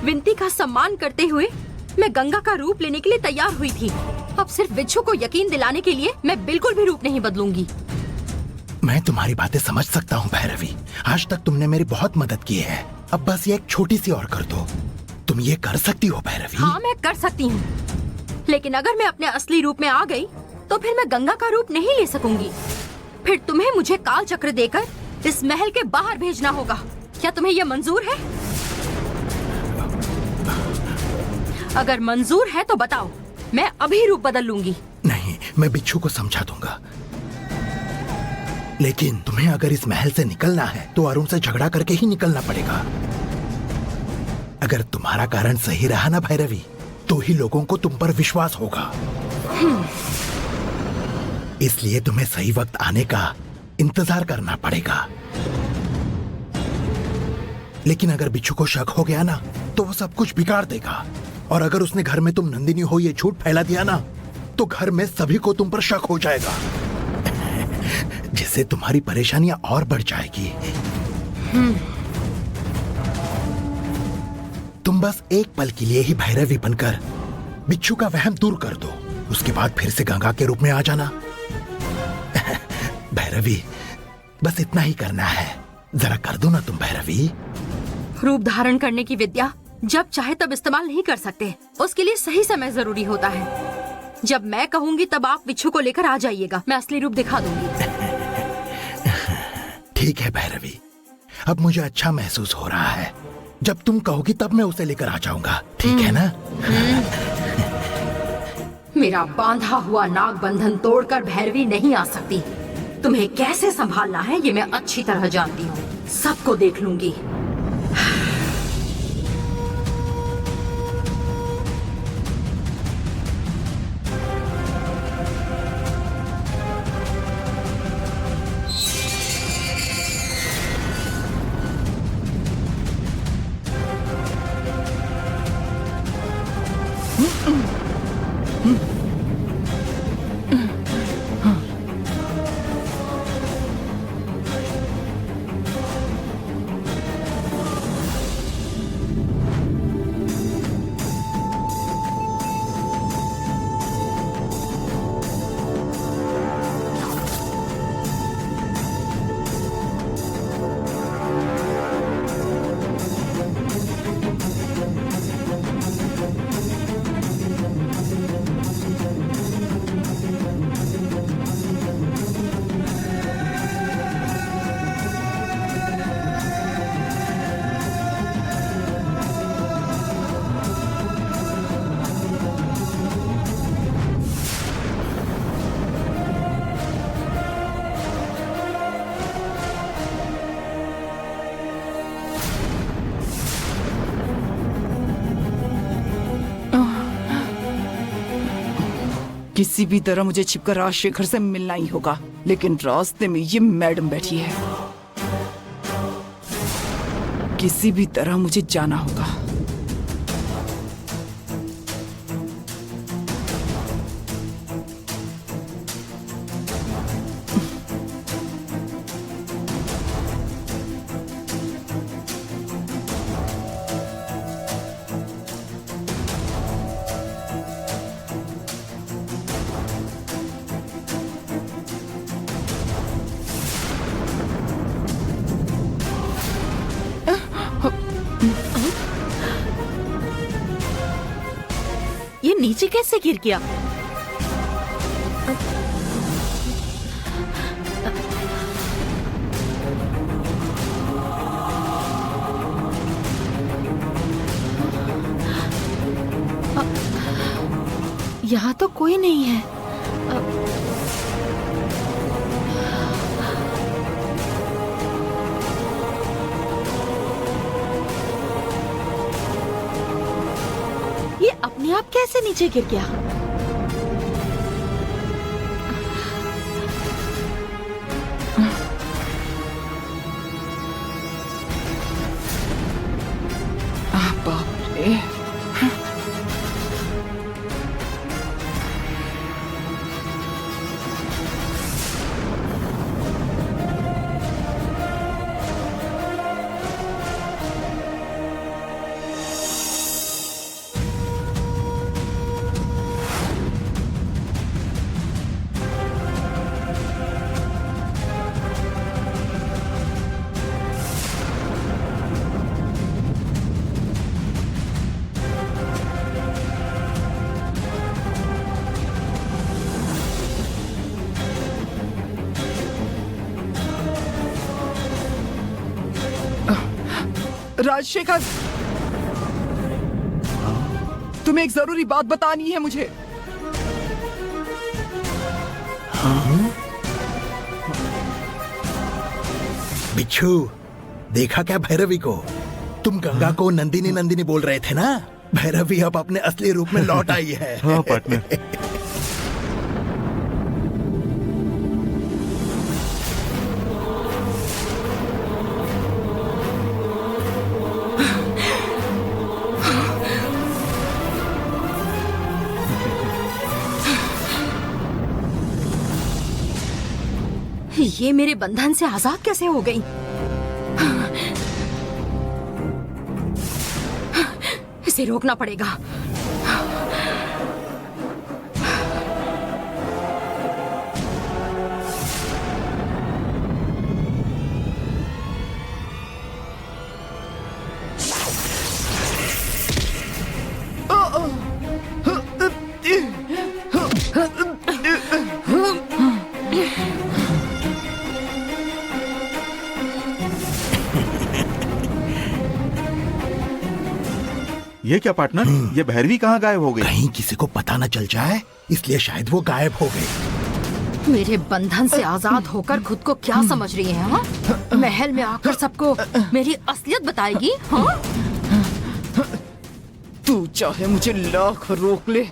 विनती का सम्मान करते हुए मैं गंगा का रूप लेने के लिए तैयार हुई थी। अब सिर्फ बिच्छू को यकीन दिलाने के लिए मैं बिल्कुल भी रूप नहीं बदलूंगी। मैं तुम्हारी बातें समझ सकता हूँ भैरवी। आज तक तुमने मेरी बहुत मदद की है। अब बस ये एक छोटी सी और कर दो। तुम ये कर सकती हो भैरवी? हाँ, मैं कर सकती हूँ, लेकिन अगर मैं अपने असली रूप में आ गई तो फिर मैं गंगा का रूप नहीं ले सकूंगी। फिर तुम्हें मुझे काल चक्र देकर इस महल के बाहर भेजना होगा। क्या तुम्हें यह मंजूर है? अगर मंजूर है तो बताओ, मैं अभी रूप बदल लूंगी। नहीं, मैं बिच्छू को समझा दूंगा, लेकिन तुम्हें अगर इस महल से निकलना है तो अरुण से झगड़ा करके ही निकलना पड़ेगा। अगर तुम्हारा कारण सही रहा ना भैरवी, तो ही लोगों को तुम पर विश्वास होगा। इसलिए तुम्हें सही वक्त आने का इंतजार करना पड़ेगा। लेकिन अगर बिच्छू को शक हो गया ना तो वो सब कुछ बिगाड़ देगा। और अगर उसने घर में तुम नंदिनी हो ये झूठ फैला दिया ना तो घर में सभी को तुम पर शक हो जाएगा, जिससे तुम्हारी परेशानियां और बढ़ जाएगी। तुम बस एक पल के लिए ही भैरवी बनकर बिच्छू का वहम दूर कर दो। उसके बाद फिर से गंगा के रूप में आ जाना। भैरवी, बस इतना ही करना है। जरा कर दो ना तुम भैरवी। रूप धारण करने की विद्या जब चाहे तब इस्तेमाल नहीं कर सकते। उसके लिए सही समय जरूरी होता है। जब मैं कहूंगी तब आप बिच्छू को लेकर आ जाइएगा। मैं असली रूप दिखा दूंगी। ठीक है भैरवी, अब मुझे अच्छा महसूस हो रहा है। जब तुम कहोगी तब मैं उसे लेकर आ जाऊंगा, ठीक है ना? मेरा बांधा हुआ नाग बंधन तोड़कर भैरवी नहीं आ सकती। तुम्हें कैसे संभालना है ये मैं अच्छी तरह जानती हूँ। सबको देख लूंगी। किसी भी तरह मुझे छिपकर राजशेखर से मिलना ही होगा। लेकिन रास्ते में ये मैडम बैठी है। किसी भी तरह मुझे जाना होगा। ये नीचे कैसे गिर गया? यहाँ तो कोई नहीं है। ये अपने आप कैसे नीचे गिर गया? बाप रे। राजशेखर, तुम्हें एक जरूरी बात बतानी है मुझे। बिच्छू, देखा क्या भैरवी को? तुम गंगा को नंदिनी नंदिनी बोल रहे थे ना? भैरवी अब अपने असली रूप में लौट आई है। हाँ पार्टनर। ये मेरे बंधन से आजाद कैसे हो गई? इसे रोकना पड़ेगा। ये क्या पार्टनर, ये भैरवी कहाँ गायब हो गई? कहीं किसी को पता न चल जाए, इसलिए शायद वो गायब हो गई। मेरे बंधन से आजाद होकर खुद को क्या समझ रही है? हाँ? महल में आकर सबको मेरी असलियत बताएगी? हाँ? तू चाहे मुझे लाख रोक ले,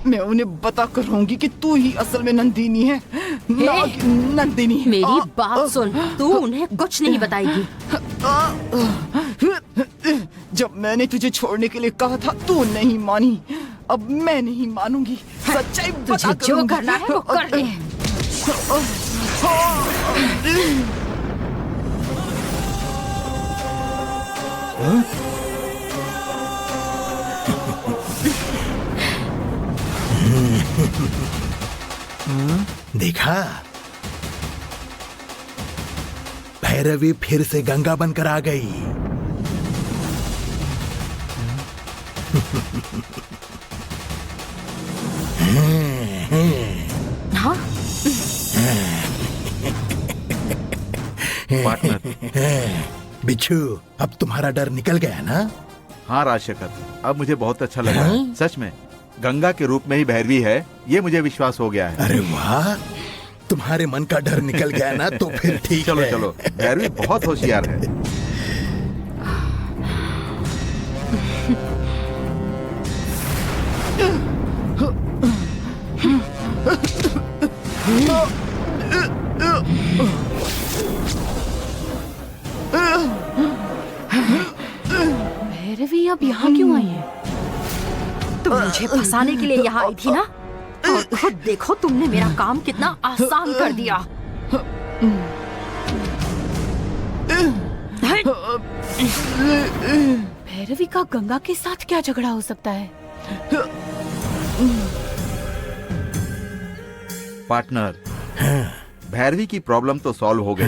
मैं उन्हें बता कर रहूंगी कि तू ही असल में नंदिनी है, ना कि नंदिनी। मेरी बात सुन, तू उन्हें कुछ नहीं बताएगी। जब मैंने तुझे छोड़ने के लिए कहा था, तू नहीं मानी। अब मैं नहीं मानूंगी, सच्चाई बता तुझे कर जो रहूंगी। करना है वो कर ले। देखा, भैरवी फिर से गंगा बनकर आ गई। हाँ? पार्टनर। बिच्छू, अब तुम्हारा डर निकल गया ना? हाँ राजशेखर, अब मुझे बहुत अच्छा लगा है। सच में गंगा के रूप में ही भैरवी है, ये मुझे विश्वास हो गया है। अरे वाह, तुम्हारे मन का डर निकल गया ना, तो फिर ठीक चलो है। चलो, भैरवी बहुत होशियार है। भैरवी अब यहाँ क्यों आई है? तुम मुझे फंसाने के लिए यहाँ आई थी ना? और खुद देखो, तुमने मेरा काम कितना आसान कर दिया। भैरवी का गंगा के साथ क्या झगड़ा हो सकता है? पार्टनर, भैरवी की प्रॉब्लम तो सॉल्व हो गई।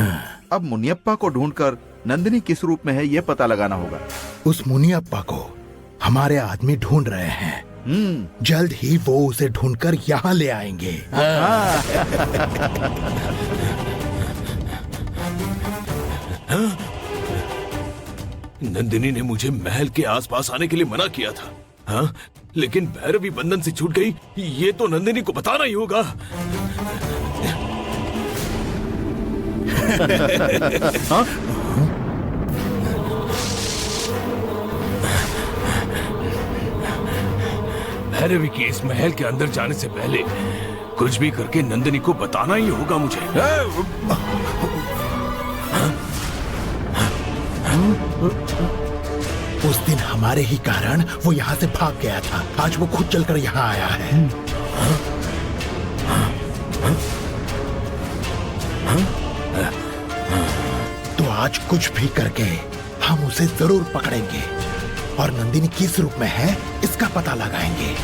अब मुनियप्पा को ढूंढकर नंदिनी किस रूप में है ये पता लगाना होगा। उस मुनियप्पा को हमारे आदमी ढूंढ रहे हैं। जल्द ही वो उसे ढूंढकर यहाँ ले आएंगे। नंदिनी ने मुझे महल के आसपास आने के लिए मना किया था, हाँ? लेकिन भैरवी बंधन से छूट गई, ये तो नंदिनी को बताना ही होगा। हाँ? भैरवी के इस महल के अंदर जाने से पहले कुछ भी करके नंदिनी को बताना ही होगा मुझे। उस दिन हमारे ही कारण वो यहाँ से भाग गया था। आज वो खुद चलकर यहाँ आया है। तो आज कुछ भी करके हम उसे जरूर पकड़ेंगे और नंदिनी किस रूप में है इसका पता लगाएंगे।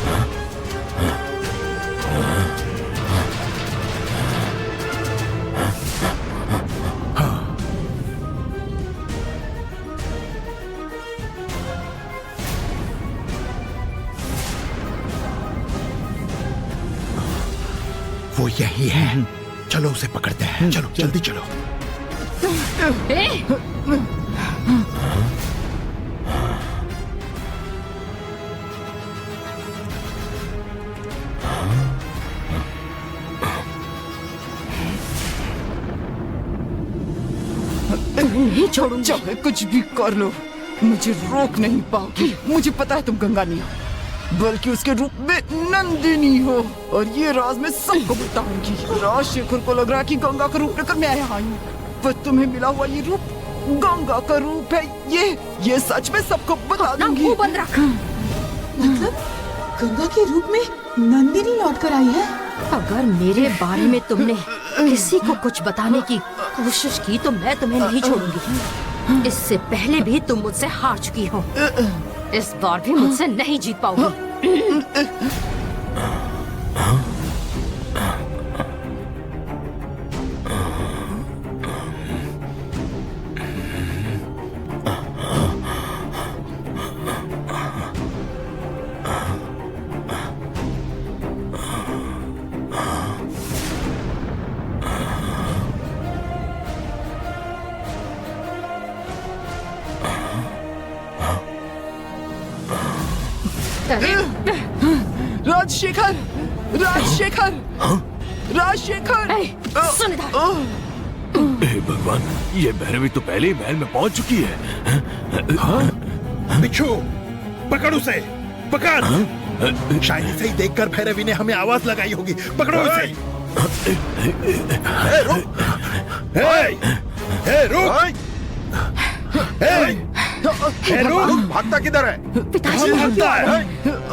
वो यही है। चलो उसे पकड़ते हैं। चलो जल्दी चलो। नहीं छोड़ूंगी। चाहे कुछ भी कर लो, मुझे रोक नहीं पाओगी। मुझे पता है तुम गंगा नहीं हो, बल्कि उसके रूप में नंदिनी हो, और ये राज मैं सबको बताऊंगी। राजशेखर को लग रहा है कि गंगा का रूप लेकर मैं आई हूँ, पर तुम्हें मिला हुआ ये रूप गंगा का रूप है। ये सच में सबको बता अपना दूंगी। मुंह बंद रख। मतलब गंगा के रूप में नंदिनी लौट कर आई है। अगर मेरे बारे में तुमने किसी को कुछ बताने की कोशिश की तो मैं तुम्हें नहीं छोड़ूंगी। इससे पहले भी तुम मुझसे हार चुकी हो, इस बार भी मुझसे नहीं जीत पाओगी। राजशेखर, राजशेखर, राजशेखर। ए, सुन इधर। हे भगवान, ये भैरवी तो पहले ही महल में पहुंच चुकी है। बिच्छू, पकड़ उसे, पकड़। शायद इसे ही देखकर भैरवी ने हमें आवाज लगाई होगी। पकड़ो उसे। रुक। भागता किधर है? पिताजी भागता है?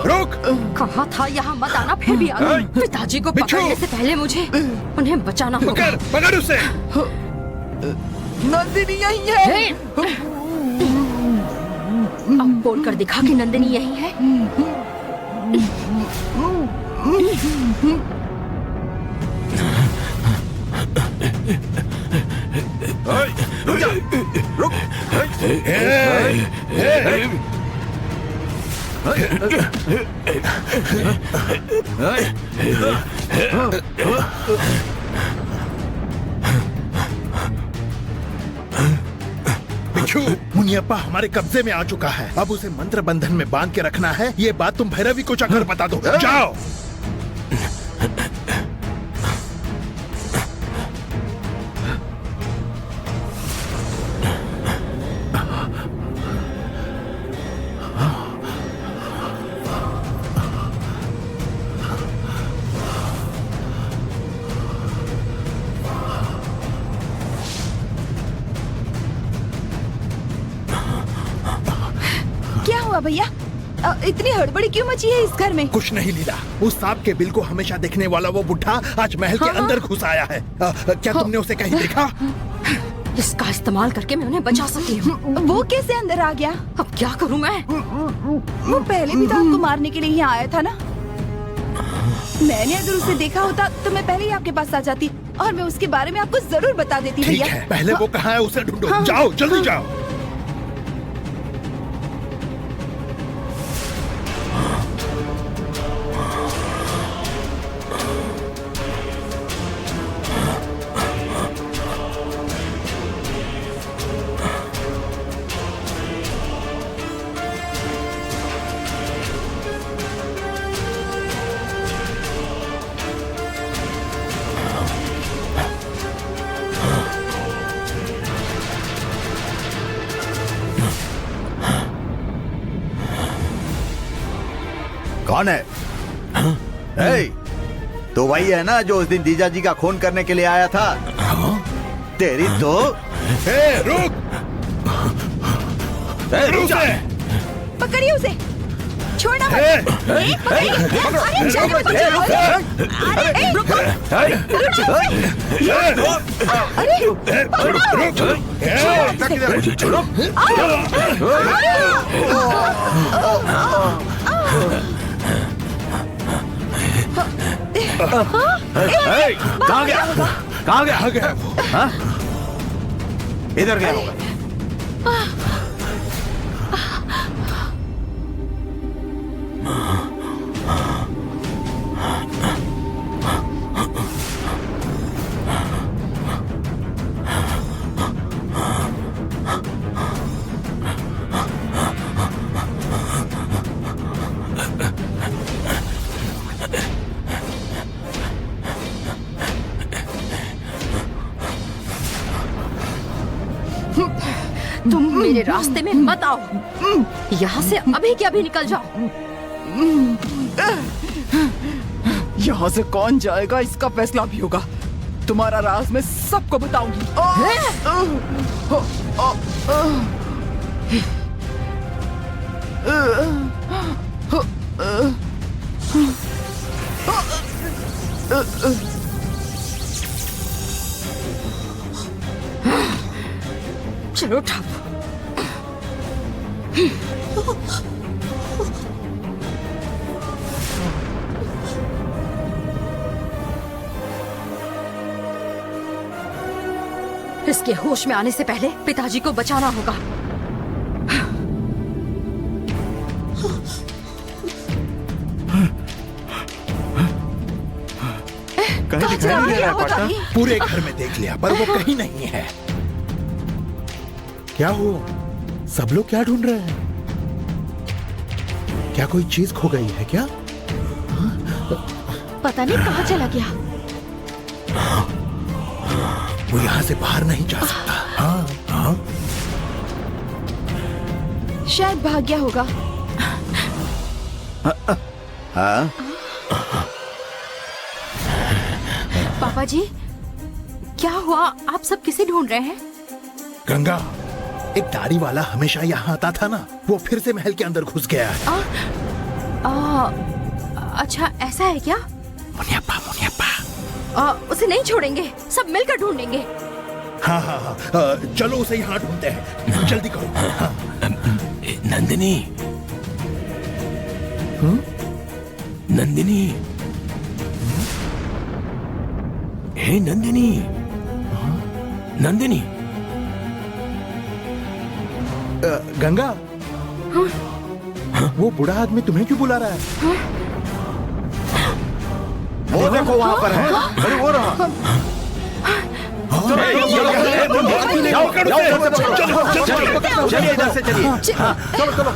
रुक। कहा था यहाँ मत आना, फिर भी आ गई। पिताजी को बिच्छू! पकड़ने से पहले मुझे उन्हें बचाना होगा। पकड़, पकड़ उसे। नंदिनी यही है। हे! अब बोलकर दिखा कि नंदिनी यही है। रुक। बिच्छू, मुनियप्पा हमारे कब्जे में आ चुका है। अब उसे मंत्र बंधन में बांध के रखना है। ये बात तुम भैरवी को जाकर बता दो। जाओ। क्या हुआ भैया? इतनी हड़बड़ी क्यों मची है इस घर में? कुछ नहीं लीला, उस सांप के बिल को हमेशा देखने वाला वो बुढ़ा आज महल के अंदर घुस आया है। क्या तुमने उसे कहीं देखा? इसका इस्तेमाल करके मैं उन्हें बचा सकती हूँ। वो कैसे अंदर आ गया? अब क्या करूँ मैं? वो पहले भी तो आपको मारने के लिए ही आया था ना। मैंने अगर उसे देखा होता तो मैं पहले ही आपके पास आ जाती और मैं उसके बारे में आपको जरूर बता देती। ठीक भैया है, पहले वो कहाँ है उसे ढूंढो। जाओ, जल्दी जाओ। कौन है? ए, तो वही है ना जो उस दिन जीजा जी का खून करने के लिए आया था। तेरी तो रुक। रुक जा। पकड़िए उसे, छोड़ना मत। पकड़िए। अरे जाने मत दो। अरे रुको। कहाँ गया? कहाँ गया? हाँ? इधर गया होगा। मेरे रास्ते में मत आओ। यहाँ से अभी के अभी निकल जाओ। यहाँ से कौन जाएगा इसका फैसला भी होगा। तुम्हारा राज मैं सबको बताऊंगी। चलो ठप। इसके होश में आने से पहले पिताजी को बचाना होगा। कहीं दिखाई नहीं दे रहा है पार्टनर। पूरे घर में देख लिया पर वो कहीं नहीं है। क्या हुआ? सब लोग क्या ढूंढ रहे हैं? क्या कोई चीज खो गई है क्या? पता नहीं कहाँ चला गया। वो यहाँ से बाहर नहीं जा सकता। हाँ हाँ। शायद भाग गया होगा। हाँ पापा जी, क्या हुआ? आप सब किसे ढूंढ रहे हैं? गंगा, एक दाढ़ी वाला हमेशा यहाँ आता था ना, वो फिर से महल के अंदर घुस गया है। अच्छा ऐसा है क्या? मुनियप्पा मुनियप्पा। उसे नहीं छोड़ेंगे, सब मिलकर ढूंढेंगे। हाँ हाँ हाँ, चलो उसे यहाँ ढूंढते हैं। जल्दी करो। हाँ। नंदिनी, नंदिनी, हे नंदिनी, नंदिनी। गंगा, वो बूढ़ा आदमी तुम्हें क्यों बुला रहा है? वो देखो वहाँ पर है। अरे वो रहा। चलिए इधर से चलिए। चलो चलो।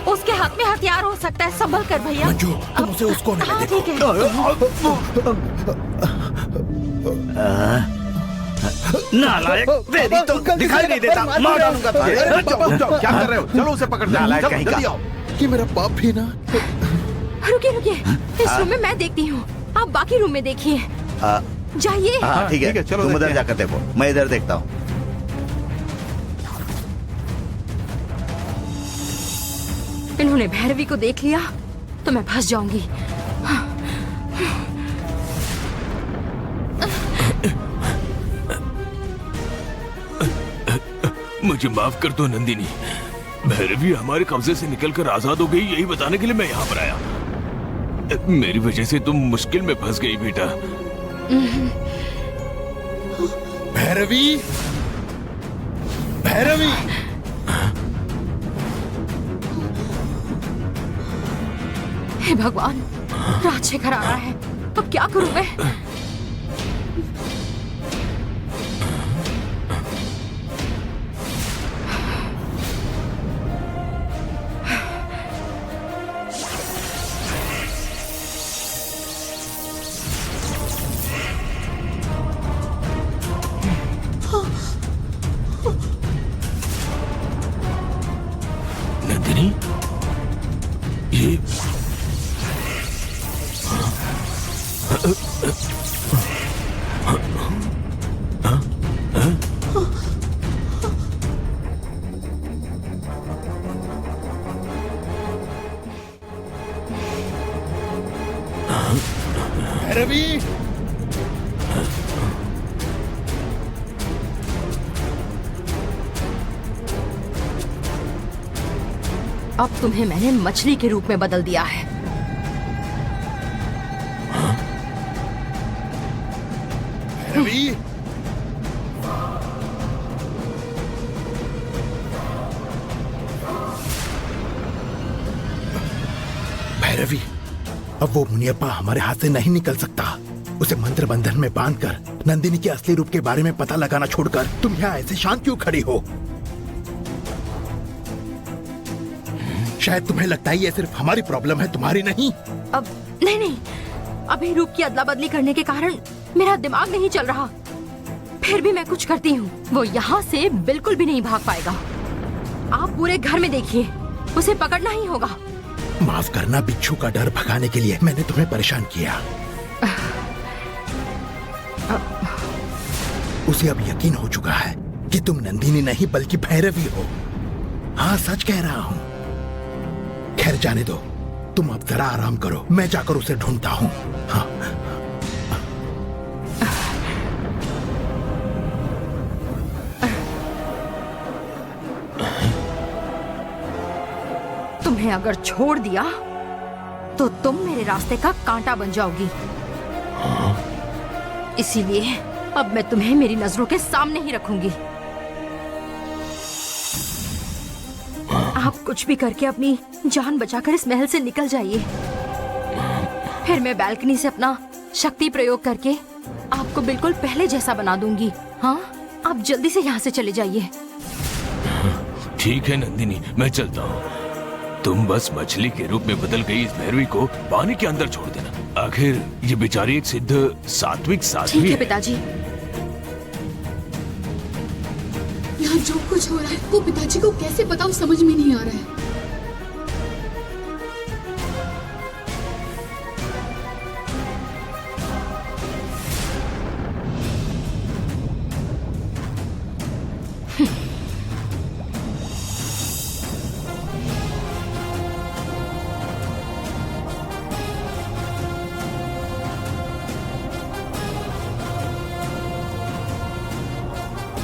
उसके हाथ में हथियार हो सकता है, संभल कर भैया। मंजू, तुम उसे उसको नहीं हाँ, देखो। ठीक है। नालायक, तेरी तो दिखाई नहीं देता। मार डालूंगा तुझे। जाओ, क्या कर रहे हो? चलो उसे पकड़। नालायक कहीं का। कि मेरा बाप भी ना। रुकिए रुकिए, इस रूम में मैं देखती हूँ, आप बाकी रूम में देखिए। जाइए। हाँ ठीक है, चलो तुम उधर जाकर देखो, मैं इधर देखता हूँ। इन्होंने भैरवी को देख लिया तो मैं फंस जाऊंगी। मुझे माफ कर दो नंदिनी, भैरवी हमारे कब्जे से निकलकर आजाद हो गई, यही बताने के लिए मैं यहाँ पर आया। मेरी वजह से तुम मुश्किल में फंस गई बेटा। भैरवी, भैरवी। हे भगवान, राजशेखर आ रहा है, अब क्या करूं मैं? नंदिनी, ये भैरवी, अब तुम्हें मैंने मछली के रूप में बदल दिया है। भैरवी, अब वो मुनियप्पा हमारे हाथ से नहीं निकल सकता। उसे मंत्र बंधन में बांधकर नंदिनी के असली रूप के बारे में पता लगाना छोड़कर तुम यहाँ ऐसे शांत क्यों खड़ी हो? शायद तुम्हें लगता है ये सिर्फ हमारी प्रॉब्लम है, तुम्हारी नहीं। अब नहीं, अभी रूप की अदला बदली करने के कारण मेरा दिमाग नहीं चल रहा। फिर भी मैं कुछ करती हूँ, वो यहाँ से बिल्कुल भी नहीं भाग पाएगा। आप पूरे घर में देखिए, उसे पकड़ना ही होगा। माफ करना, बिच्छू का डर भगाने के लिए मैंने तुम्हें परेशान किया। उसे अब यकीन हो चुका है कि तुम नंदिनी नहीं बल्कि भैरवी हो। हाँ, सच कह रहा हूँ। खैर जाने दो, तुम अब जरा आराम करो, मैं जाकर उसे ढूंढता हूँ। हाँ। तुम्हें अगर छोड़ दिया तो तुम मेरे रास्ते का कांटा बन जाओगी। इसीलिए अब मैं तुम्हें मेरी नजरों के सामने ही रखूंगी। आप कुछ भी करके अपनी जान बचाकर इस महल से निकल जाइए। फिर मैं बालकनी से अपना शक्ति प्रयोग करके आपको बिल्कुल पहले जैसा बना दूंगी। हाँ, आप जल्दी से यहाँ से चले जाइए। ठीक है नंदिनी, मैं चलता हूँ। तुम बस मछली के रूप में बदल गई इस भैरवी को पानी के अंदर छोड़ देना। आखिर ये बेचारी एक सिद्ध सात्विक साध्वी ठीक है है। पिताजी। यहाँ जो कुछ हो रहा है वो पिताजी को कैसे पता, वो समझ में नहीं आ रहा है।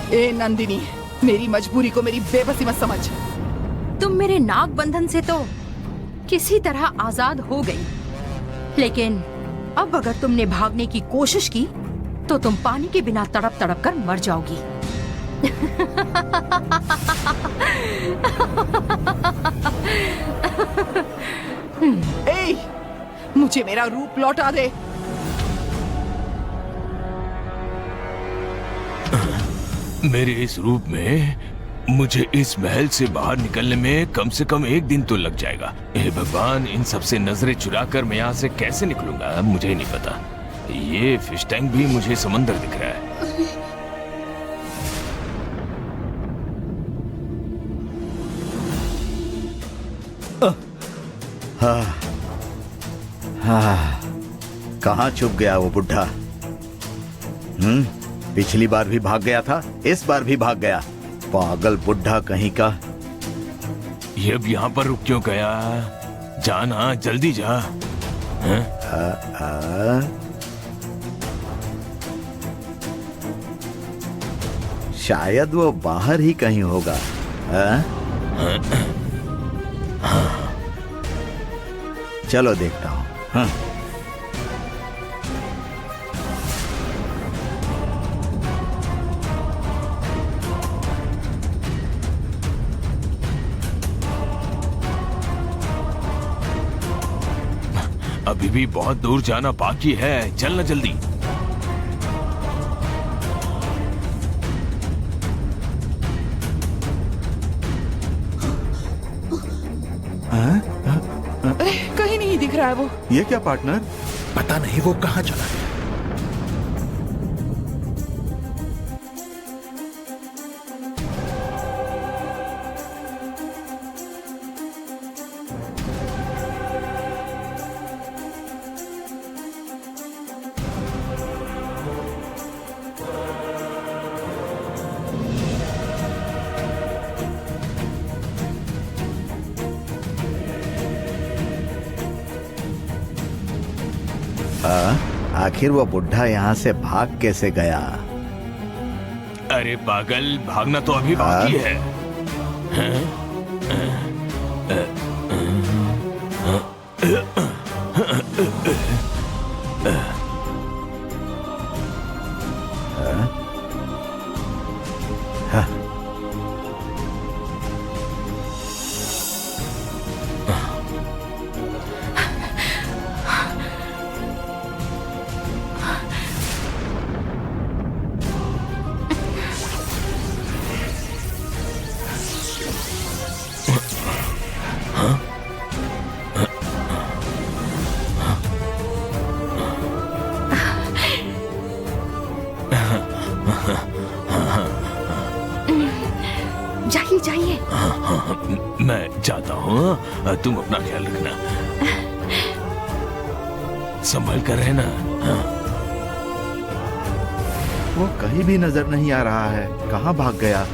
ए नंदिनी, मेरी मजबूरी को मेरी बेबसी मत समझ। तुम मेरे नाग बंधन से तो किसी तरह आजाद हो गई, लेकिन अब अगर तुमने भागने की कोशिश की तो तुम पानी के बिना तड़प तड़प कर मर जाओगी। ए, मुझे मेरा रूप लौटा दे। मेरे इस रूप में मुझे इस महल से बाहर निकलने में कम से कम 1 दिन तो लग जाएगा। हे भगवान, इन सब से नजरें चुराकर मैं यहाँ से कैसे निकलूंगा मुझे नहीं पता। ये फिश टैंक भी मुझे समंदर दिख रहा है। कहाँ छुप गया वो बुढ़ा? पिछली बार भी भाग गया था, इस बार भी भाग गया। पागल बुढ़ा कहीं का। ये अब यहाँ पर रुक क्यों गया? जाना, जल्दी जा। शायद वो बाहर ही कहीं होगा। चलो देखता हूँ। अभी भी बहुत दूर जाना बाकी है, चलना जल्दी। कहीं नहीं दिख रहा है वो। ये क्या पार्टनर? पता नहीं वो कहाँ चला गया। आखिर वो बुढ़ा यहाँ से भाग कैसे गया? अरे पागल, भागना तो अभी बाकी है। मैं जाता हूँ, तुम अपना ख्याल रखना, संभल कर रहना। हाँ। वो कहीं भी नजर नहीं आ रहा है, कहाँ भाग गया?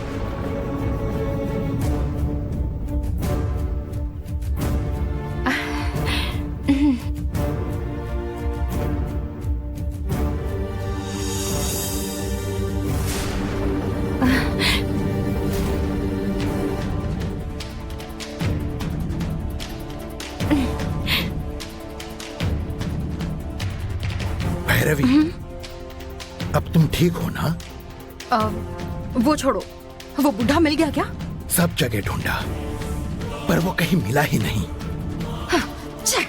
भैरवी, अब तुम ठीक हो ना? वो छोड़ो, वो बुढ़ा मिल गया क्या? सब जगह ढूंढा पर वो कहीं मिला ही नहीं। छे,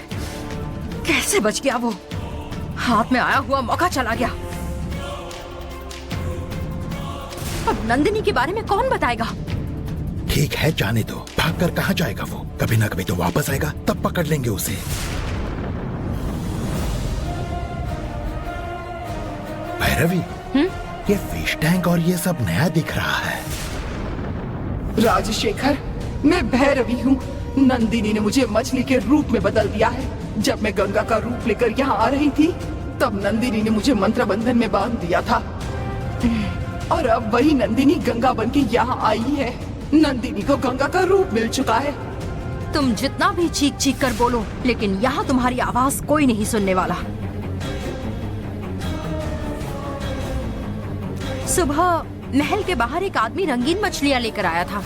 कैसे बच गया वो? हाथ में आया हुआ मौका चला गया। अब नंदिनी के बारे में कौन बताएगा? ठीक है, जाने दो। भागकर कहाँ जाएगा वो? कभी ना कभी तो वापस आएगा, तब पकड़ लेंगे उसे। भैरवी, ये फिश टैंक और ये सब नया दिख रहा है। राजशेखर, मैं भैरवी हूँ। नंदिनी ने मुझे मछली के रूप में बदल दिया है। जब मैं गंगा का रूप लेकर यहाँ आ रही थी, तब नंदिनी ने मुझे मंत्र बंधन में बांध दिया था। और अब वही नंदिनी गंगा बन के यहाँ आई है। नंदिनी को गंगा का रूप मिल चुका है। तुम जितना भी चीख चीख कर बोलो, लेकिन यहाँ तुम्हारी आवाज कोई नहीं सुनने वाला। सुबह महल के बाहर एक आदमी रंगीन मछलियाँ लेकर आया था।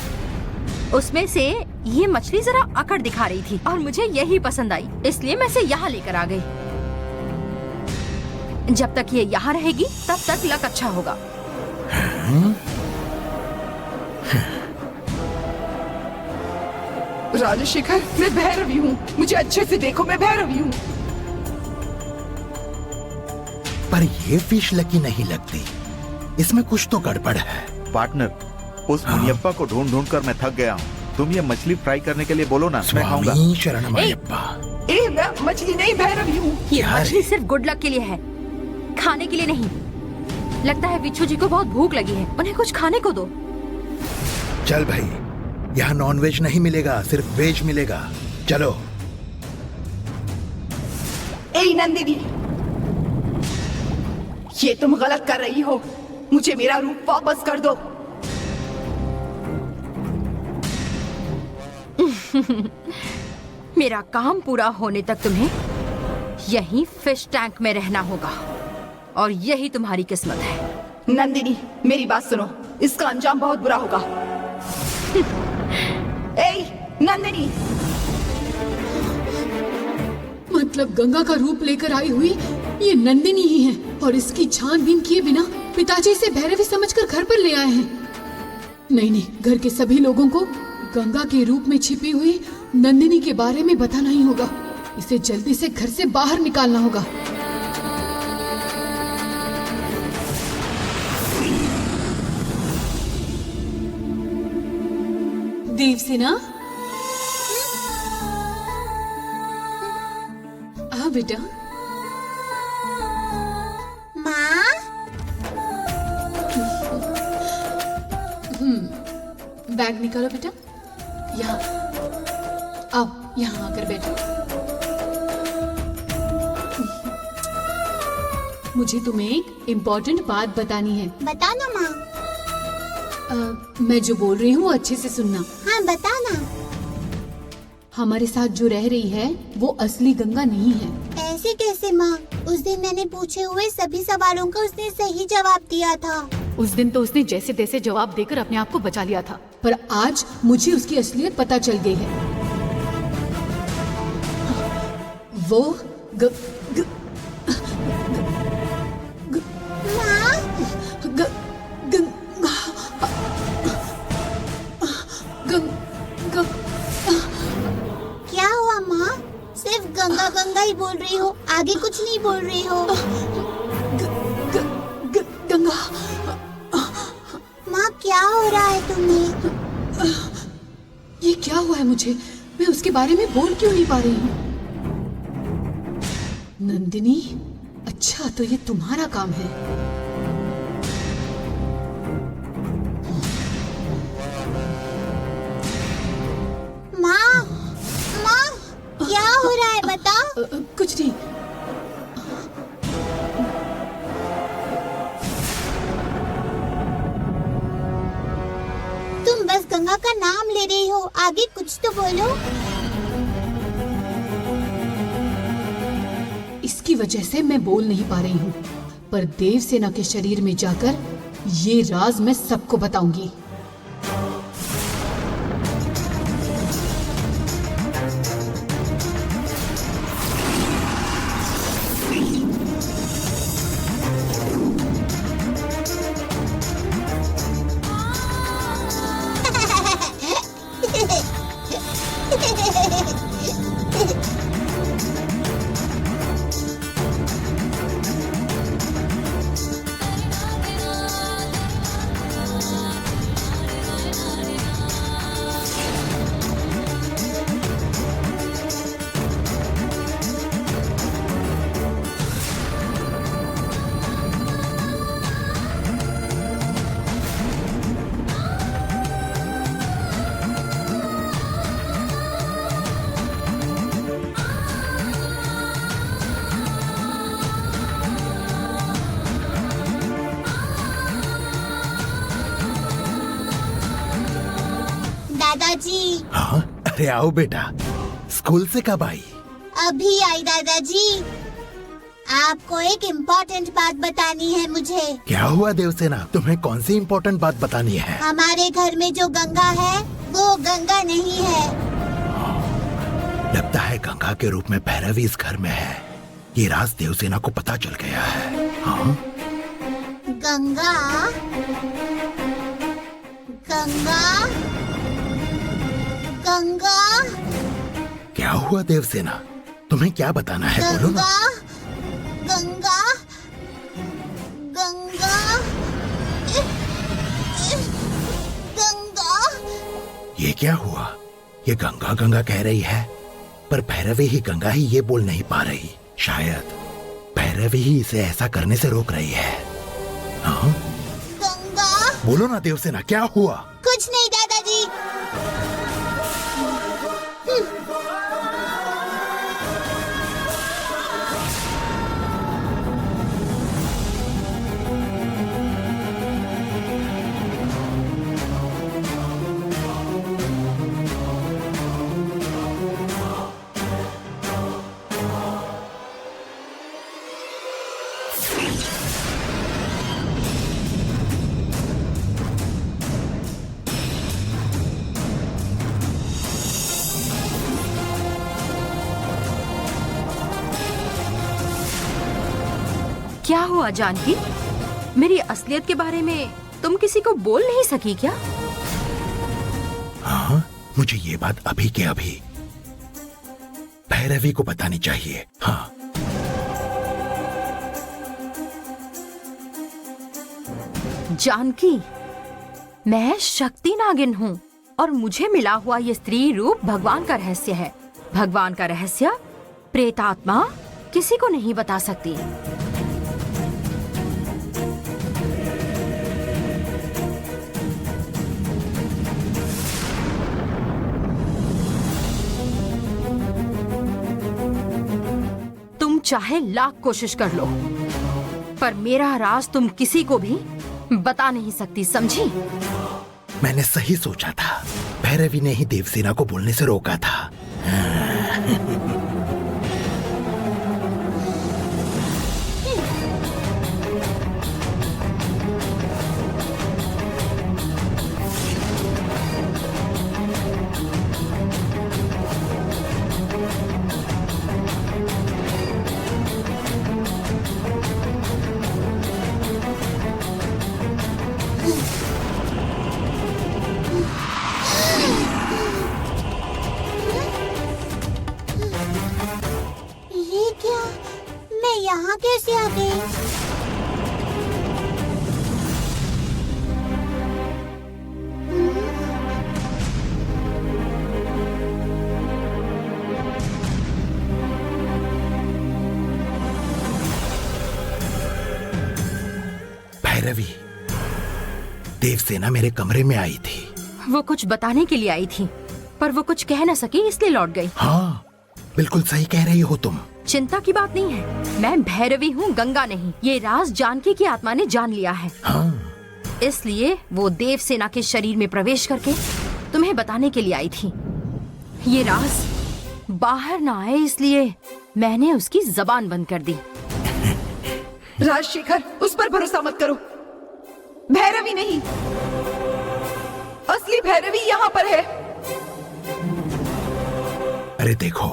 उसमें से ये मछली जरा अकड़ दिखा रही थी और मुझे यही पसंद आई, इसलिए मैं इसे यहाँ लेकर आ गई। जब तक ये यहाँ रहेगी तब तक लक अच्छा होगा। राजशेखर, मैं भैरवी हूँ। मुझे अच्छे से देखो, मैं भैरवी हूँ। पर ये फिश लकी नहीं लगती, इसमें कुछ तो गड़बड़ है। पार्टनर, उस मुनियप्पा को ढूंढ ढूंढ कर मैं थक गया हूँ। तुम ये मछली फ्राई करने के लिए बोलो ना, मैं खाऊंगा। स्वामी शरणमयप्पा। मैं मछली नहीं, भैरवी हूँ। ये क्या मछली है? सिर्फ गुड लक के लिए है, खाने के लिए नहीं। लगता है बिच्छू जी को बहुत भूख लगी है, उन्हें कुछ खाने को दो। चल भाई, यहाँ नॉन वेज नहीं मिलेगा, सिर्फ वेज मिलेगा। चलो। ए नंदिनी, ये तुम गलत कर रही हो। मुझे मेरा रूप वापस कर दो। मेरा काम पूरा होने तक तुम्हें यहीं फिश टैंक में रहना होगा, और यही तुम्हारी किस्मत है। नंदिनी, मेरी बात सुनो, इसका अंजाम बहुत बुरा होगा। ए नंदिनी, मतलब गंगा का रूप लेकर आई हुई ये नंदिनी ही है, और इसकी छानबीन किए बिना पिताजी इसे भैरवी समझकर घर पर ले आए हैं। नहीं, घर के सभी लोगों को गंगा के रूप में छिपी हुई नंदिनी के बारे में बताना ही होगा। इसे जल्दी से घर से बाहर निकालना होगा। देवसेना, आ बेटा। बैग निकालो बेटा। यहाँ आओ, यहाँ आकर बैठो। मुझे तुम्हें एक इम्पोर्टेंट बात बतानी है। बताना माँ। मैं जो बोल रही हूँ वो अच्छे से सुनना। हाँ बताना। हमारे साथ जो रह रही है वो असली गंगा नहीं है। ऐसे कैसे माँ? उस दिन मैंने पूछे हुए सभी सवालों का उसने सही जवाब दिया था। उस दिन तो उसने जैसे तैसे जवाब देकर अपने आप को बचा लिया था। पर आज मुझे उसकी असलियत पता चल गई है। वो ग, ग, ग, माँ, ग, ग, ग, ग, क्या हुआ माँ? सिर्फ गंगा गंगा ही बोल रही हो, आगे कुछ नहीं बोल रही हो। गंगा। माँ क्या हो रहा है तुम्हें? ये क्या हुआ है मुझे? मैं उसके बारे में बोल क्यों नहीं पा रही हूँ? नंदिनी, अच्छा तो ये तुम्हारा काम है। कुछ नहीं। तुम बस गंगा का नाम ले रही हो, आगे कुछ तो बोलो। इसकी वजह से मैं बोल नहीं पा रही हूँ, पर देवसेना के शरीर में जाकर ये राज मैं सबको बताऊंगी। दादाजी। हाँ, अरे आओ बेटा, स्कूल से कब आई? अभी आई दादाजी। आपको एक इम्पोर्टेंट बात बतानी है मुझे। क्या हुआ देवसेना, तुम्हें कौन सी इम्पोर्टेंट बात बतानी है? हमारे घर में जो गंगा है वो गंगा नहीं है। लगता है गंगा के रूप में भैरवी इस घर में है। ये राज देवसेना को पता चल गया है। हाँ? गंगा गंगा गंगा। क्या हुआ देवसेना, तुम्हें क्या बताना है, बोलो ना। गंगा गंगा गंगा। ये क्या हुआ? ये गंगा गंगा कह रही है, पर भैरवी ही गंगा ही ये बोल नहीं पा रही। शायद भैरवी ही इसे ऐसा करने से रोक रही है। हाँ? गंगा। बोलो ना देवसेना, क्या हुआ? कुछ नहीं दादाजी। क्या हुआ जानकी? मेरी असलियत के बारे में तुम किसी को बोल नहीं सकी क्या? हाँ, मुझे ये बात अभी के अभी भैरवी को बतानी चाहिए। हाँ। जानकी, मैं शक्ति नागिन हूँ और मुझे मिला हुआ ये स्त्री रूप भगवान का रहस्य है। भगवान का रहस्य प्रेतात्मा किसी को नहीं बता सकती। तुम चाहे लाख कोशिश कर लो, पर मेरा राज तुम किसी को भी बता नहीं सकती, समझी? मैंने सही सोचा था, भैरवी ने ही देवसेना को बोलने से रोका था। ये क्या? मैं यहाँ कैसे आ गई? भैरवी, देवसेना मेरे कमरे में आई थी। वो कुछ बताने के लिए आई थी, पर वो कुछ कह न सकी इसलिए लौट गई। हाँ, बिल्कुल सही कह रही हो तुम। चिंता की बात नहीं है, मैं भैरवी हूँ, गंगा नहीं। ये राज जानकी की आत्मा ने जान लिया है। हाँ। इसलिए वो देवसेना के शरीर में प्रवेश करके तुम्हें बताने के लिए आई थी। ये राज बाहर ना आए इसलिए मैंने उसकी जबान बंद कर दी। राजशेखर, उस पर भरोसा मत करो। भैरवी नहीं, असली भैरवी यहाँ पर है। अरे देखो,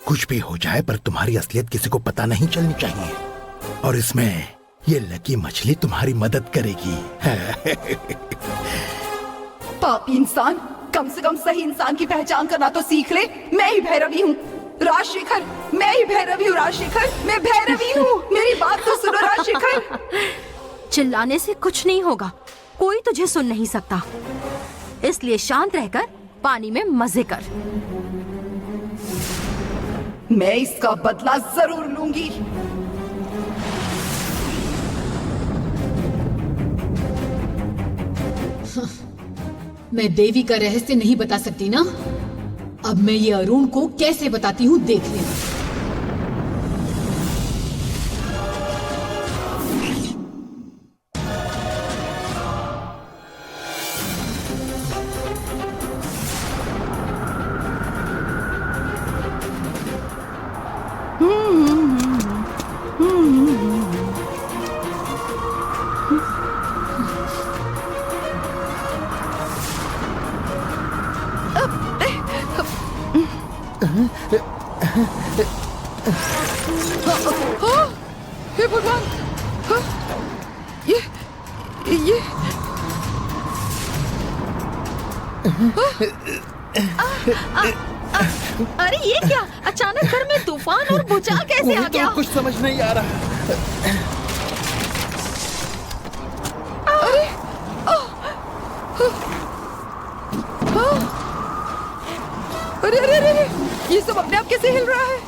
कुछ भी हो जाए पर तुम्हारी असलियत किसी को पता नहीं चलनी चाहिए, और इसमें ये लकी मछली तुम्हारी मदद करेगी। पापी इंसान, कम से कम सही इंसान की पहचान करना तो सीख ले। मैं ही भैरवी हूँ राजशेखर, मैं ही भैरवी हूँ राजशेखर, मैं भैरवी हूँ। मेरी बात तो सुनो राजशेखर। चिल्लाने से कुछ नहीं होगा, कोई तुझे सुन नहीं सकता, इसलिए शांत रहकर पानी में मजे कर। मैं इसका बदला जरूर लूंगी। मैं देवी का रहस्य नहीं बता सकती ना। अब मैं ये अरुण को कैसे बताती हूँ, देख लेना। हे भगवान, ये अरे ये क्या, अचानक घर में तूफान और भूचाल कैसे आ गया? तो कुछ समझ नहीं आ रहा। अरे अरे अरे अरे, ये सब अपने आप कैसे हिल रहा है?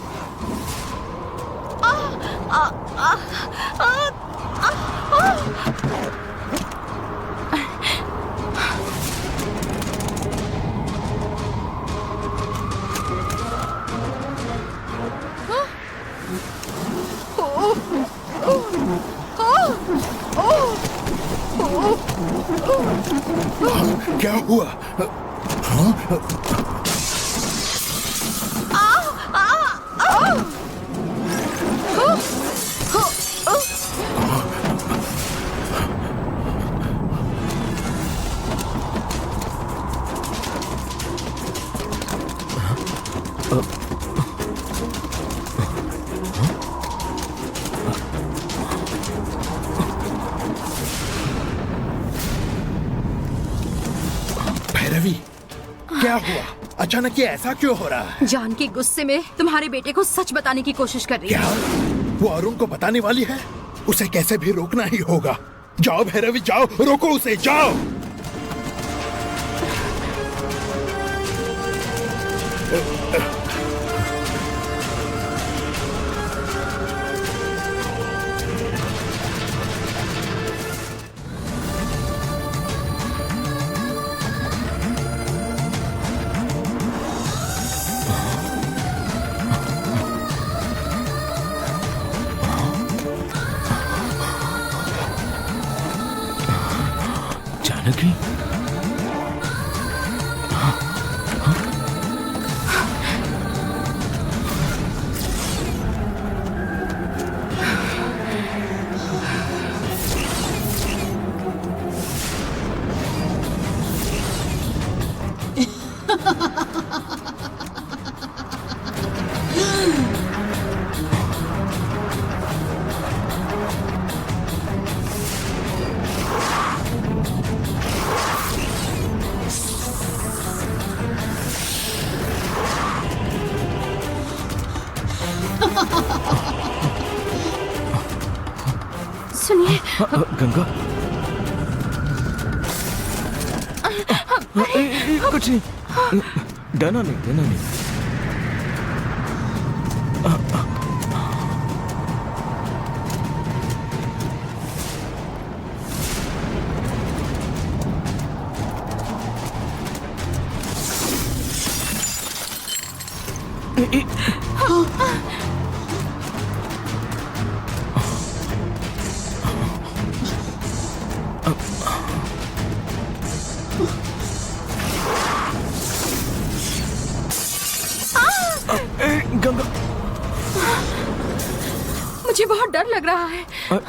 क्या हुआ? भैरवी, क्या हुआ? अचानक ये ऐसा क्यों हो रहा है? जानकी गुस्से में तुम्हारे बेटे को सच बताने की कोशिश कर रही क्या है। वो अरुण को बताने वाली है? उसे कैसे भी रोकना ही होगा। जाओ भैरवी, जाओ, रोको उसे, जाओ। जानकी, सुनिए, गंगा, कुछ नहीं, डरना नहीं, डरना नहीं। गंगा, मुझे बहुत डर लग रहा है।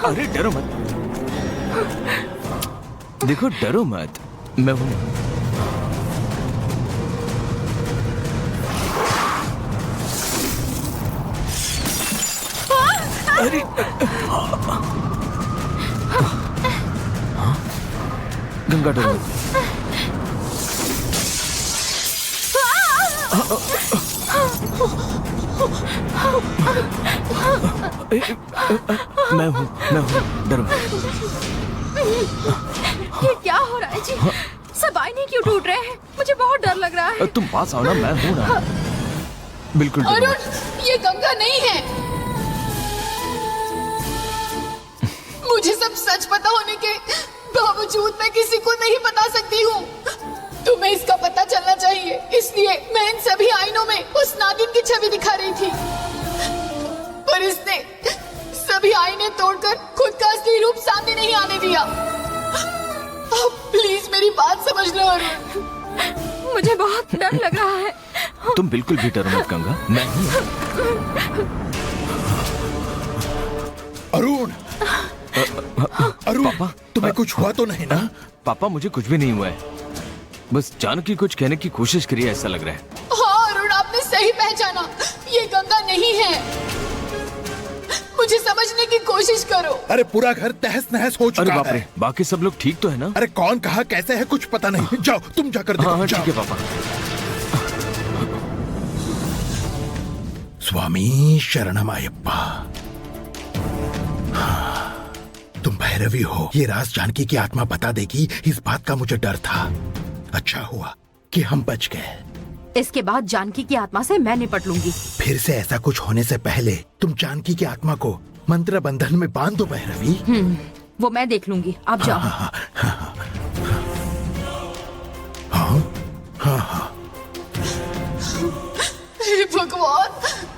अरे डरो मत, देखो डरो मत, मैं हूं। अरे गंगा डरो मत। मैं हूँ, डरो मत। ये क्या हो रहा है जी? सब आईने क्यों टूट रहे हैं? मुझे बहुत डर लग रहा है। तुम पास आओ ना, मैं हूँ ना। बिल्कुल डरो अरुण, मत। ये गंगा नहीं है। मुझे सब सच पता होने के बावजूद मैं किसी को नहीं बता सकती हूँ। तुम्हें इसका पता चलना चाहिए, इसलिए मैं इन सभी आईनों में उस नागिन की छवि दिखा रही थी, पर इसने सभी आईने तोड़कर खुद का असली रूप सामने नहीं आने दिया। अब प्लीज मेरी बात समझ लो अरुण। मुझे बहुत डर लग रहा है। तुम बिल्कुल भी डरो मत गंगा, मैं हूँ। अरुण, अरुण, पापा, तुम्हें कुछ हुआ तो नहीं ना? पापा मुझे कुछ भी नहीं हुआ है, बस जानकी कुछ कहने की कोशिश करी, ऐसा लग रहा है। हाँ अरुण, आपने सही पहचाना, ये गंगा नहीं है। मुझे समझने की कोशिश करो। अरे पूरा घर तहस नहस हो अरे चुका बाप रे, है। बाकी सब लोग ठीक तो है ना? अरे कौन कहा कैसे है कुछ पता नहीं। जाओ तुम जाकर देखो। हाँ जाओ। ठीक है पापा। स्वामी शरणमयप्पा। हाँ, तुम भैरवी हो, ये राज जानकी की आत्मा बता देगी, इस बात का मुझे डर था। अच्छा हुआ कि हम बच गए। इसके बाद जानकी की आत्मा से मैं निपट लूंगी। फिर से ऐसा कुछ होने से पहले तुम जानकी की आत्मा को मंत्र बंधन में बांध दो भैरवी। वो मैं देख लूंगी, आप जाओ। हाँ, हे भगवान,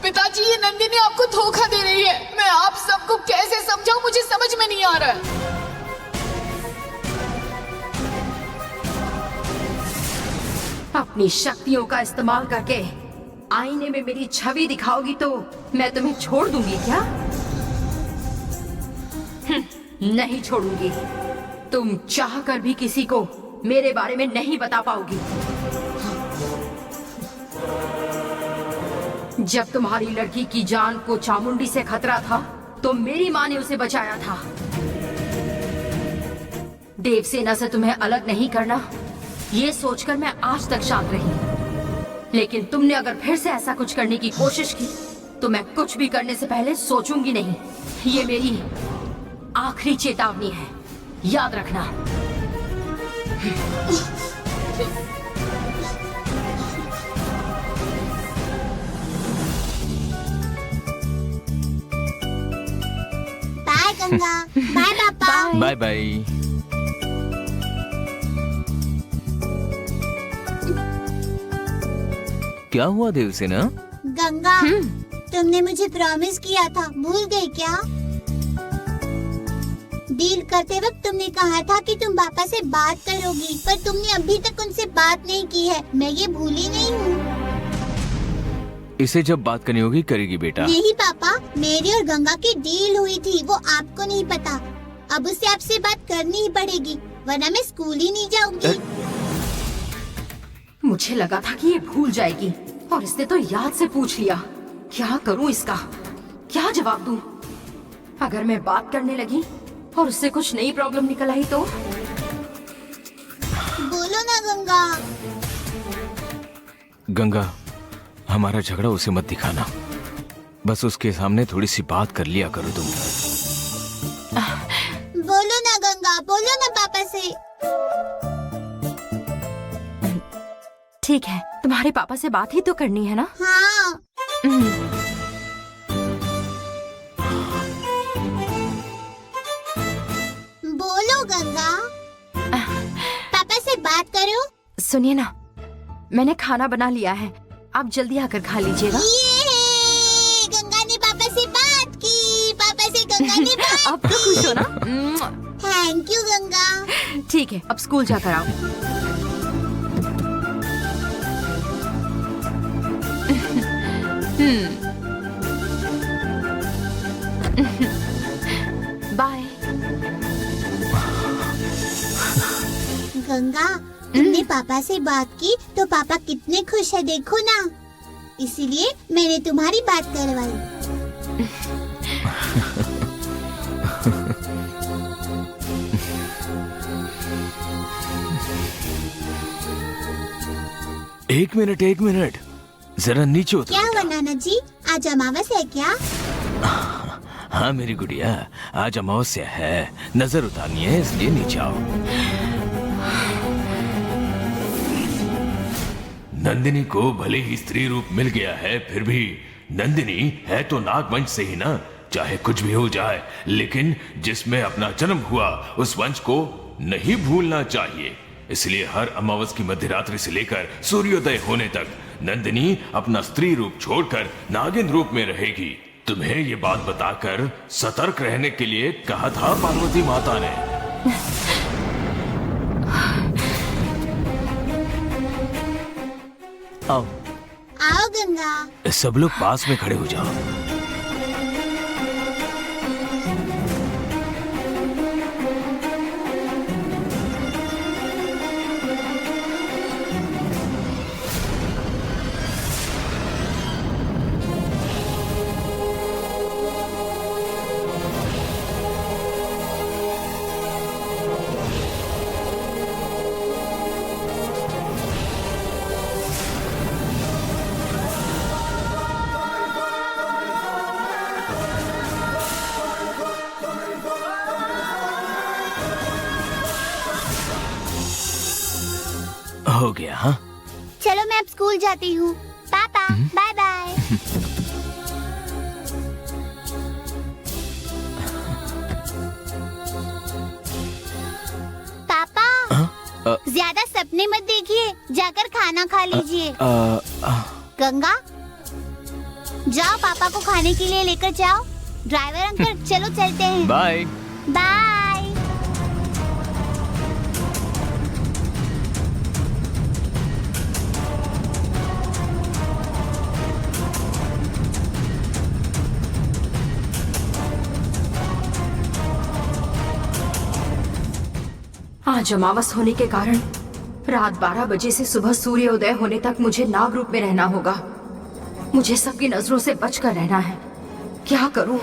पिताजी ये नंदिनी आपको धोखा दे रही है। मैं आप सबको कैसे समझाऊं, मुझे समझ में नहीं आ रहा है। अपनी शक्तियों का इस्तेमाल करके आईने में मेरी छवि दिखाओगी तो मैं तुम्हें छोड़ दूंगी क्या? नहीं छोड़ूंगी। तुम चाहकर भी किसी को मेरे बारे में नहीं बता पाओगी। जब तुम्हारी लड़की की जान को चामुंडी से खतरा था तो मेरी माँ ने उसे बचाया था। देवसेना से तुम्हें अलग नहीं करना, ये सोचकर मैं आज तक शांत रही। लेकिन तुमने अगर फिर से ऐसा कुछ करने की कोशिश की तो मैं कुछ भी करने से पहले सोचूंगी नहीं। ये मेरी आखिरी चेतावनी है, याद रखना। बाय गंगा, बाय पापा। Bye bye. क्या हुआ देवसेना? गंगा, तुमने मुझे प्रॉमिस किया था, भूल गई क्या? डील करते वक्त तुमने कहा था कि तुम पापा से बात करोगी, पर तुमने अभी तक उनसे बात नहीं की है। मैं ये भूली नहीं हूँ। इसे जब बात करनी होगी करेगी बेटा। नहीं पापा, मेरी और गंगा की डील हुई थी, वो आपको नहीं पता। अब उससे आपसे बात करनी ही पड़ेगी, वरना मैं स्कूल ही नहीं जाऊंगी। मुझे लगा था कि ये भूल जाएगी और इसने तो याद से पूछ लिया। क्या करूं इसका? क्या जवाब दूं? अगर मैं बात करने लगी और उससे कुछ नई प्रॉब्लम निकल आई तो? बोलो ना गंगा। गंगा, हमारा झगड़ा उसे मत दिखाना, बस उसके सामने थोड़ी सी बात कर लिया करो तुम। बोलो ना गंगा, बोलो ना पापा से। ठीक है, तुम्हारे पापा से बात ही तो करनी है ना? हाँ। बोलो गंगा, पापा से बात करो। सुनिए ना, मैंने खाना बना लिया है, आप जल्दी आकर खा लीजिएगा। ये गंगा ने पापा से बात की, पापा से गंगा ने बात आप तो खुश हो ना? Thank you Ganga. ठीक है, अब स्कूल जाकर आओ। बाय। गंगा, तुमने पापा से बात की तो पापा कितने खुश है देखो ना, इसीलिए मैंने तुम्हारी बात करवाई। एक मिनट, जरा नीचे उतर। क्या हुआ नाना जी, आज अमावस्या है क्या? हाँ मेरी गुड़िया, आज अमावस्या है, नजर उतारनी है, इसलिए नीचे आओ। नंदिनी को भले ही स्त्री रूप मिल गया है, फिर भी नंदिनी है तो नागवंश से ही ना। चाहे कुछ भी हो जाए, लेकिन जिसमें अपना जन्म हुआ उस वंश को नहीं भूलना चाहिए। इसलिए हर अमावस की मध्यरात्रि से लेकर सूर्योदय होने तक नंदिनी अपना स्त्री रूप छोड़कर नागिन रूप में रहेगी। तुम्हें ये बात बताकर सतर्क रहने के लिए कहा था पार्वती माता ने। आओ आओ गंगा। सब लोग पास में खड़े हो जाओ। हो गया। हाँ चलो मैं अब स्कूल जाती हूँ। पापा बाय बाय। पापा ज्यादा सपने मत देखिए, जाकर खाना खा लीजिए। गंगा जाओ, पापा को खाने के लिए लेकर जाओ। ड्राइवर अंकल चलो चलते हैं। Bye bye. आज अमावस होने के कारण रात 12 बजे से सुबह सूर्योदय होने तक मुझे नाग रूप में रहना होगा। मुझे सबकी नजरों से बचकर रहना है। क्या करूं?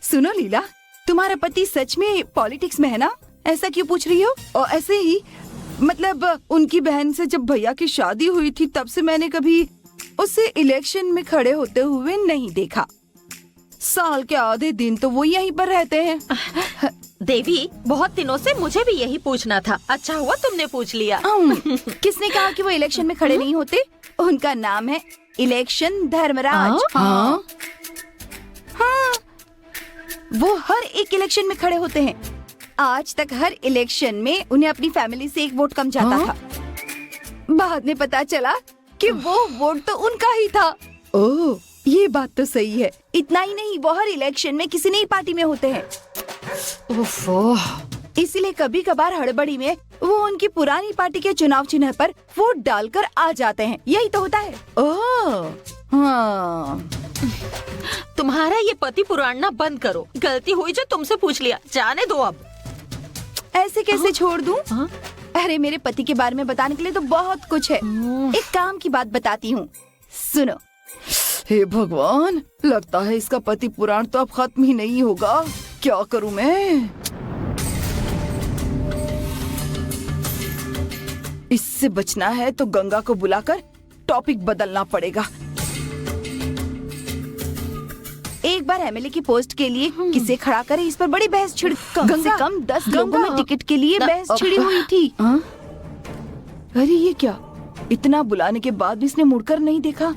सुनो लीला, तुम्हारा पति सच में पॉलिटिक्स में है ना? ऐसा क्यों पूछ रही हो? और ऐसे ही मतलब उनकी बहन से जब भैया की शादी हुई थी तब से मैंने कभी उसे इलेक्शन में खड़े होते हुए नहीं देखा। साल के आधे दिन तो वो यहीं पर रहते हैं। देवी, बहुत दिनों से मुझे भी यही पूछना था। अच्छा हुआ तुमने पूछ लिया। किसने कहा कि वो इलेक्शन में खड़े नहीं होते? उनका नाम है इलेक्शन धर्मराज। हाँ, वो हर एक इलेक्शन में खड़े होते हैं। आज तक हर इलेक्शन में उन्हें अपनी फैमिली से एक वोट कम जाता था। बाद में पता चला कि वो वोट तो उनका ही था। ओह, ये बात तो सही है। इतना ही नहीं, वो हर इलेक्शन में किसी नई पार्टी में होते हैं। इसलिए कभी कभार हड़बड़ी में वो उनकी पुरानी पार्टी के चुनाव चिन्ह पर वोट डालकर आ जाते हैं। यही तो होता है। ओह हाँ। तुम्हारा ये पति पुराना बंद करो। गलती हुई जो तुमसे पूछ लिया, जाने दो अब। ऐसे कैसे छोड़ दूं? अरे मेरे पति के बारे में बताने के लिए तो बहुत कुछ है। एक काम की बात बताती हूँ, सुनो। हे भगवान, लगता है इसका पति पुराण तो अब खत्म ही नहीं होगा। क्या करूँ मैं? इससे बचना है तो गंगा को बुलाकर टॉपिक बदलना पड़ेगा। एक बार एमएलए की पोस्ट के लिए किसे खड़ा करे, इस पर बड़ी बहस छिड़। कम से कम 10 लोगों में टिकट के लिए बहस छिड़ी हुई थी। अरे ये क्या? इतना बुलाने के बाद भी इसने मुड़कर नहीं देखा।